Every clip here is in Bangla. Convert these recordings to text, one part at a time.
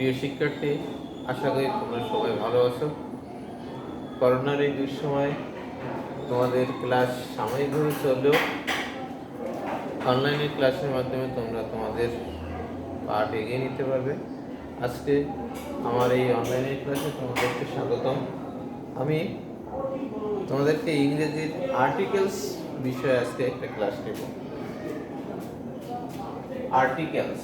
প্রিয় শিক্ষার্থী, আশা করি তোমরা সবাই ভালো আছো। করোনার এই দুঃসময় তোমাদের ক্লাস সাময়িকভাবে চললেও অনলাইনে ক্লাসের মাধ্যমে তোমরা তোমাদের পাঠ এগিয়ে নিতে পারবে। আজকে আমার এই অনলাইনের ক্লাসে তোমাদেরকে স্বাগতম। আমি তোমাদেরকে ইংরেজির আর্টিকেলস বিষয়ে আজকে একটা ক্লাস নেব। আর্টিকেলস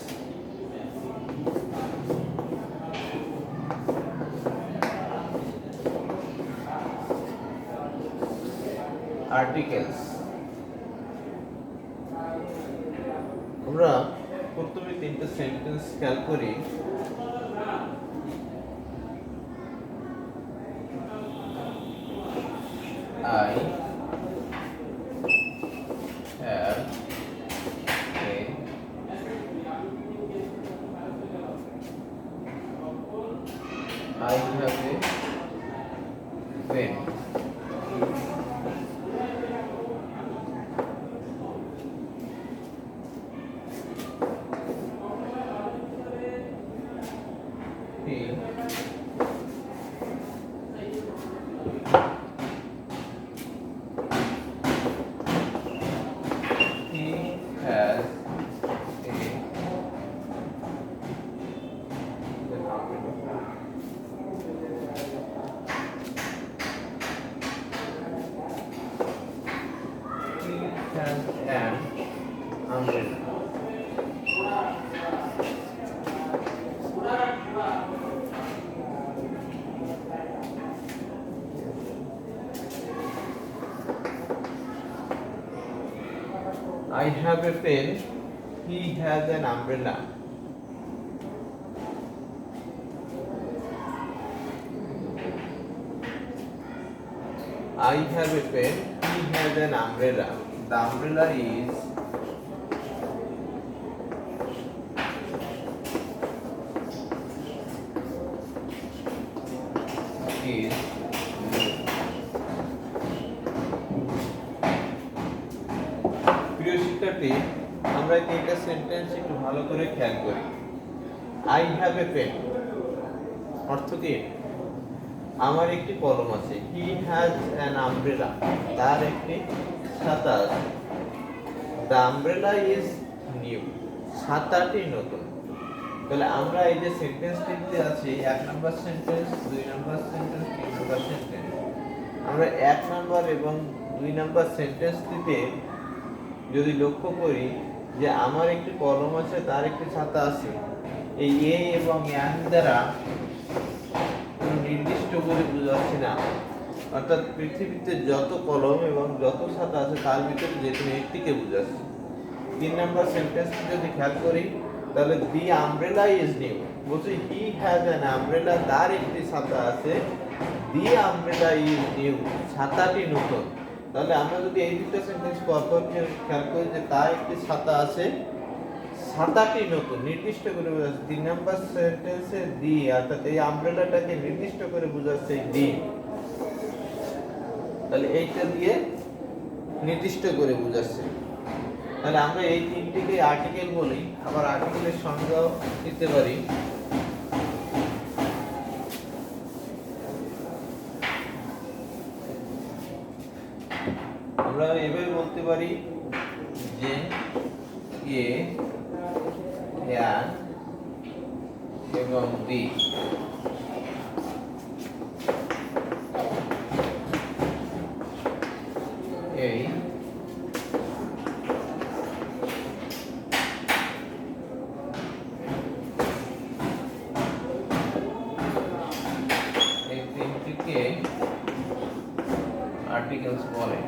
আমরা প্রথমে তিনটা সেন্টেন্স খেয়াল করি। I have a pen. An umbrella. I have a pen. He has an umbrella. I have a pen. He has an umbrella. The umbrella is প্রিয় শিক্ষার্থী, আমরা এই তিনটা সেন্টেন্স একটু ভালো করে খেয়াল করি। I have a pen অর্থ কি? আমার একটি কলম আছে। He has an umbrella, তার একটি ছাতা আছে। The umbrella is new, ছাতাটি নতুন। তাহলে আমরা এই যে সেন্টেন্সটিতে আছে, এক নাম্বার সেন্টেন্স, দুই নাম্বার সেন্টেন্স, তিন নাম্বার সেন্টেন্স, আমরা এক নাম্বার এবং দুই নাম্বার সেন্টেন্সটিতে যদি লক্ষ্য করি যে আমার একটি কলম আছে, তার একটি ছাতা আছে, এই এ এবং অ্যান দ্বারা নির্দিষ্ট করে বোঝাচ্ছি না। অর্থাৎ পৃথিবীতে যত কলম এবং যত ছাতা আছে তার ভিতরে যে কোনো একটিকে বোঝাচ্ছে। তিন নাম্বার সেন্টেন্সটি যদি খেয়াল করি তাহলে দি আমব্রেলা ইজ নিউ, বলছে হি হ্যাজ অ্যান আমব্রেলা, তার একটি ছাতা আছে। দি আমব্রেলা ইজ নিউ, ছাতাটি নতুন। তাহলে আমরা যদি এই দুটো সেন্টেন্স পরপর খেয়াল করি যে তার একটি ছাতা আছে, ছাতাটি নতুন, নির্দিষ্ট করে বোঝাচ্ছে। তিন নাম্বার সেন্টেন্সে দি, অর্থাৎ এই আমব্রেলাটাকে নির্দিষ্ট করে বোঝাচ্ছে দি। তাহলে এইটা দিয়ে নির্দিষ্ট করে বোঝাচ্ছে। তাহলে আমরা এই তিনটিকে আর্টিকেল বলি। আবার আর্টিকেলের সংজ্ঞাও দিতে পারি। আমরা এভাবে বলতে পারি যে এ, অ্যান এবং দি। এই তিনটিকে আর্টিকেলস বলে।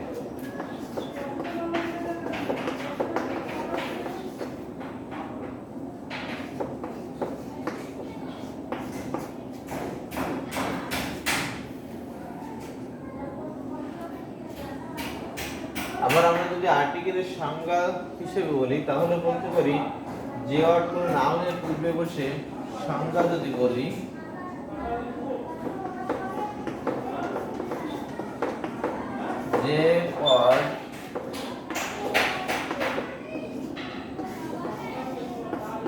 আবার আমরা যদি আর্টিকেলের সংজ্ঞা হিসেবে বলি তাহলে বলতে পারি যে অর্থ নাউনের পূর্বে বসে সংজ্ঞা যদি বলি, যে পদ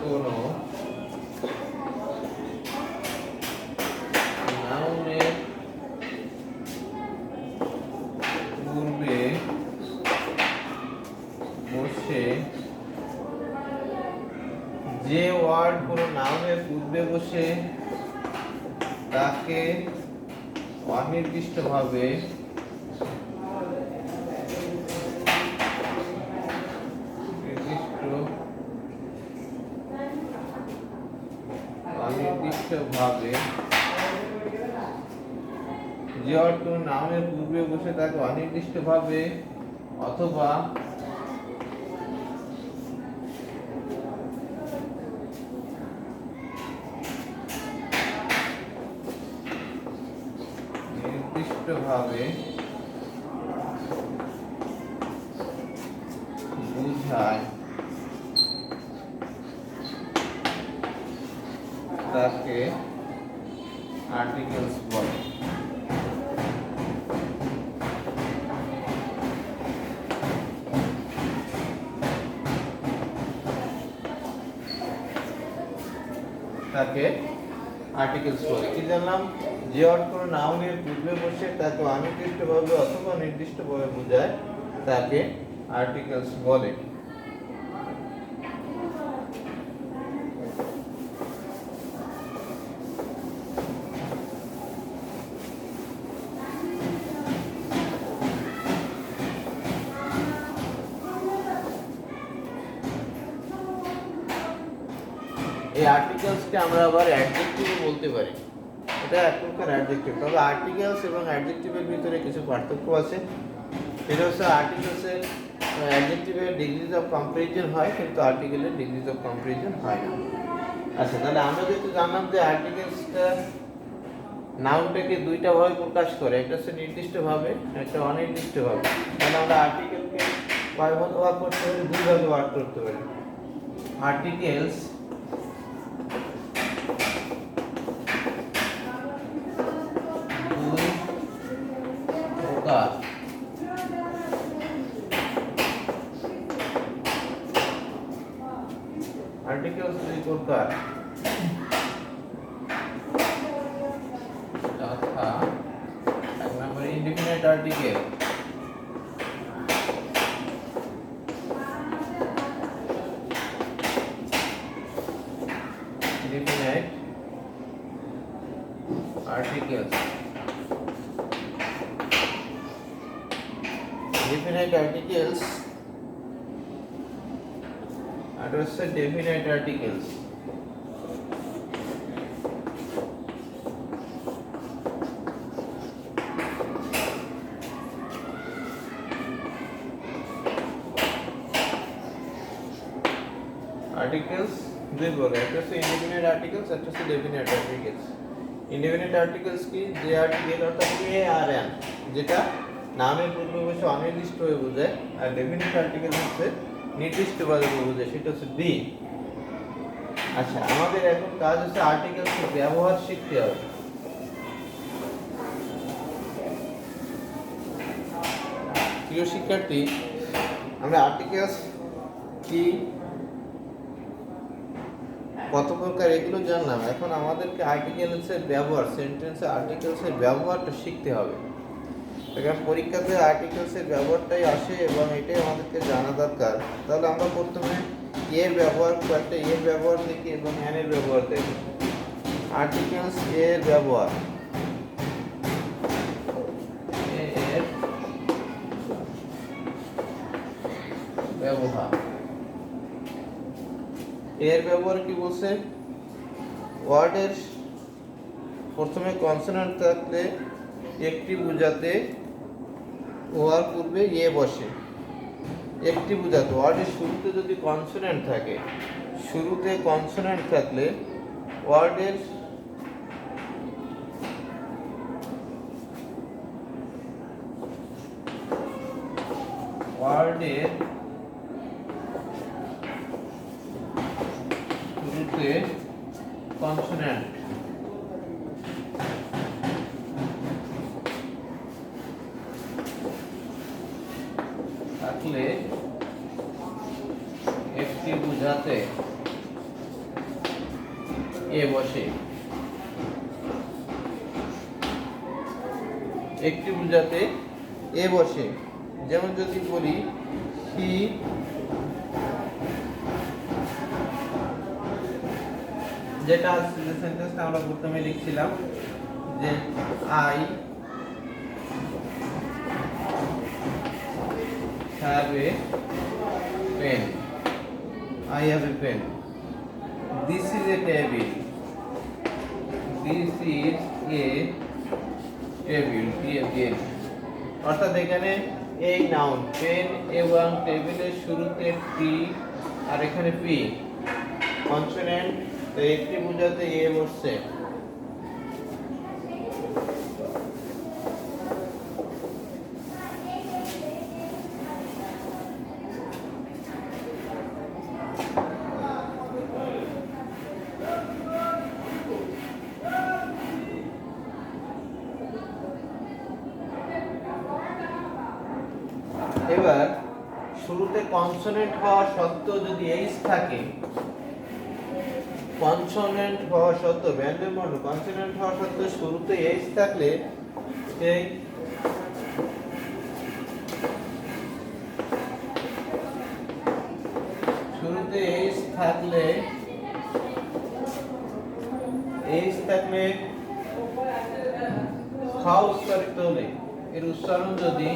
কোনো ওয়ার্ড কোনো নাউনের পূর্বে বসে তাকে অনির্দিষ্টভাবে অনির্দিষ্টভাবে যে অর্থ নাউনের পূর্বে বসে তাকে অনির্দিষ্টভাবে অথবা নির্দিষ্টভাবে বুঝায় তাকে আর্টিকেলস বলে। তাকে আর্টিকেলস বলে। কি জানলাম? যে অর্থ কোনো নাউনের পূর্বে বসে তাকে অনির্দিষ্টভাবে অথবা নির্দিষ্টভাবে বোঝায় তাকে আর্টিকেলস বলে। এই আর্টিকেলসকে আমরা আবার অ্যাডজেক্টিভও বলতে পারি। এটা এক প্রকার অ্যাডজেক্টিভ। তবে আর্টিকেলস এবং অ্যাডজেক্টিভের ভিতরে কিছু পার্থক্য আছে। সেটা হচ্ছে আর্টিকেলসের অ্যাডজেক্টিভের ডিগ্রিজ অফ কম্পারিজন হয়, কিন্তু আর্টিকেলের ডিগ্রিজ অফ কম্পারিজন হয় না। আচ্ছা, তাহলে আমরা যেহেতু জানলাম যে আর্টিকেলসটা নাউনটাকে দুইটা ভাবে প্রকাশ করে, একটা হচ্ছে নির্দিষ্টভাবে, একটা অনির্দিষ্টভাবে। তাহলে আমরা আর্টিকেলকে কয়ভাবে ভাগ করতে পারি? দুই ভাগে ভাগ করতে পারি। আর্টিকেলস आर्टिकल्स दुई प्रकार तथा एक number indefinite article indefinite articles indefinite articles and also definite articles. Articles দুই প্রকার, একটা হচ্ছে indefinite articles, একটা হচ্ছে definite articles. Indefinite articles কি? যে আর্টিকেল অর্থাৎ এ আর এন যেটা নামের পূর্বে বসে অনির্দিষ্ট হয়ে বোঝায়, আর ডেফিনিট আর্টিকেল হচ্ছে নির্দিষ্টভাবে বোঝায়, সেটা হচ্ছে বি। আচ্ছা, আমাদের এখন কাজ হচ্ছে আর্টিকেলসের ব্যবহার শিখতে হবে। প্রিয় শিক্ষার্থী, আমরা আর্টিকেলস কি, কত প্রকার এগুলো জানলাম। এখন আমাদেরকে আর্টিকেলসের ব্যবহার, সেন্টেন্সে আর্টিকেলসের ব্যবহারটা শিখতে হবে। কারণ পরীক্ষাতে আর্টিকেলসের ব্যবহারটাই আসে এবং এটাই আমাদেরকে জানা দরকার। তাহলে আমরা প্রথমে এর ব্যবহার, কয়েকটা এর ব্যবহার দেখি এবং এর ব্যবহার দেখি। আর্টিকেলস এর ব্যবহার, এর ব্যবহার, এর ব্যবহার কি বলছে? ওয়ার্ডের প্রথমে কনসোনেন্ট থাকলে একটি বোঝাতে ওয়ার পূর্বে এ বসে। একটি বোঝাতে ওয়ার্ডের শুরুতে যদি কনসোনেন্ট থাকে, শুরুতে কনসোনেন্ট থাকলে ওয়ার্ডের শুরুতে কনসোনেন্ট থাকলে একটি বোঝাতে এ বসে। একটি বোঝাতে এ বসে। যেমন যদি বলি হি যেটা আছে যে সেন্টেন্সটা আমরা প্রথমে লিখছিলাম যে I have a pen, I have a pen. This is a table. This is a table. Table. অর্থাৎ এখানে এই নাউন পেন এবং টেবিলের শুরুতে টি আর এখানে পি কনসোনেন্ট, তো একটি বোঝাতে এ বসছে। এবার শুরুতে কনসোনেন্ট হওয়া সত্ত্বেও যদি এইচ থাকে, কনসোনেন্ট হওয়া সত্ত্বেও ব্যঞ্জন বর্ণ কনসোনেন্ট হওয়া সত্ত্বেও শুরুতে এইচ থাকলে সেই শুরুতে এইচ থাকলে খা উচ্চারিত হলে এর উচ্চারণ যদি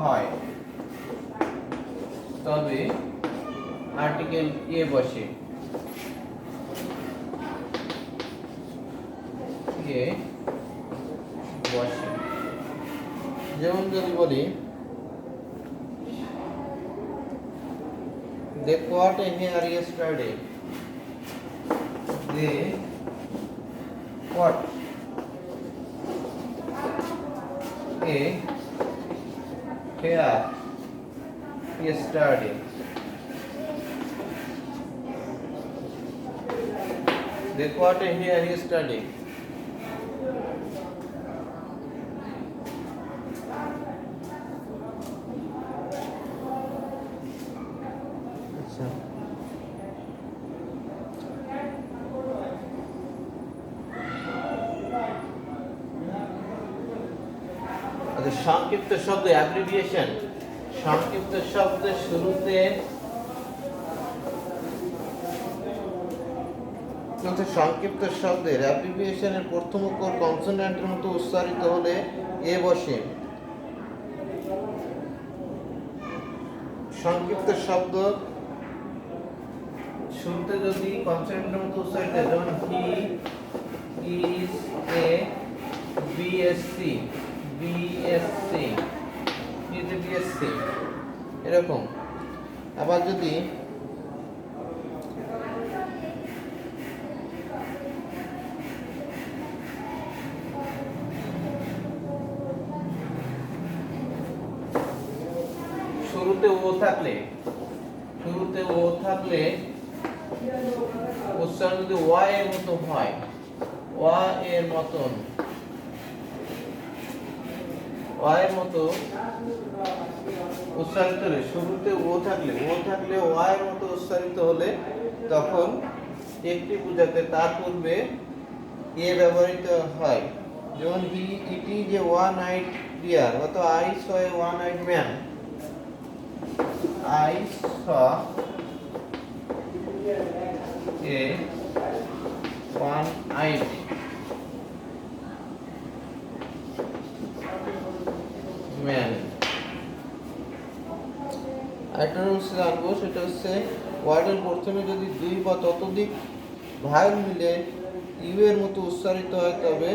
হয় তবে আর্টিকেল এ বসে। যেমন যদি বলি they caught a hare yesterday, they caught a hare yesterday, they caught a hare yesterday. সংক্ষিপ্ত শব্দ অ্যাব্রিভিয়েশন, সংক্ষিপ্ত শব্দের শুরুতে সংক্ষিপ্ত শব্দের অ্যাব্রিভিয়েশনের প্রথম অক্ষর কনসোনেন্টের মতো উচ্চারিত হলে এ বসে। সংক্ষিপ্ত শব্দ শুরুতে যদি কনসোনেন্টের মতো উচ্চারিত হয়, যেমন he is a BSc, BSc BSc এরকম। আবার যদি শুরুতে ও থাকলে উচ্চারণ যদি ওয়া এর মতো হয়, ওয়া এর মতন উচ্চারিত হলে, শুরুতে ও থাকলে ওয়া এর মতো উচ্চারিত হলে তখন একটি বোঝাতে তার পূর্বে এ ব্যবহৃত হয়। যেমন it is a one eyed deer, অথবা I saw a one eyed man, I saw a one-eyed man. একটা হচ্ছে জানবো, সেটা হচ্ছে ওয়ার্ডের প্রথমে যদি দুই বা ততোধিক ভায়োল মিলে ইউ এর মতো উচ্চারিত হয় তবে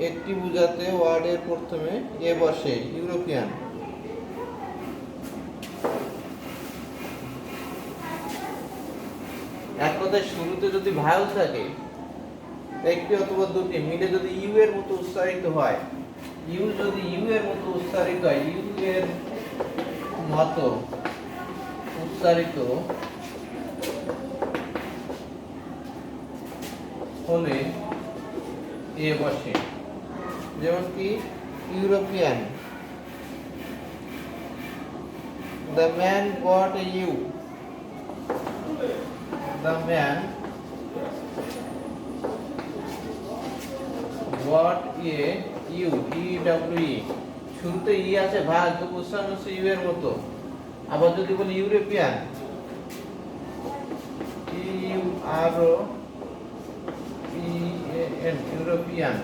একটি বোঝাতে ওয়ার্ডের প্রথমে এ বসে। ইউরোপিয়ান। এক কথায় শুরুতে যদি ভায়োল থাকে, একটি অথবা দুটি মিলে যদি ইউ এর মতো উচ্চারিত হয়, ইউ এর মতো উচ্চারিত হলে এ বসে। যেমন কি European, the man got a you, the man what you W শুরুতে ই আছে ভাগ তো কোশ্চেন হচ্ছে ইউ এর মতো। আবার যদি বলি European, U R O P A N European,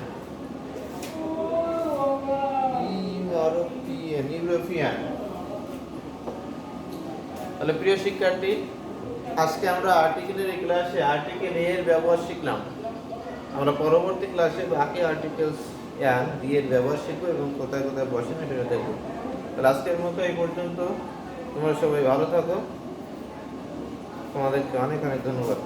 European. তাহলে প্রিয় শিক্ষার্থী, আজকে আমরা আর্টিকেলের এই ক্লাসে আর্টিকেল এর ব্যবহার শিখলাম। আমরা পরবর্তী ক্লাসে বাকি আর্টিকেলস এর দিয়ে এর ব্যবহার শিখবো এবং কোথায় কোথায় বসে না সেটা দেখবো। তাহলে আজকের মতো এই পর্যন্ত। তোমরা সবাই ভালো থাকো, তোমাদেরকে অনেক অনেক ধন্যবাদ।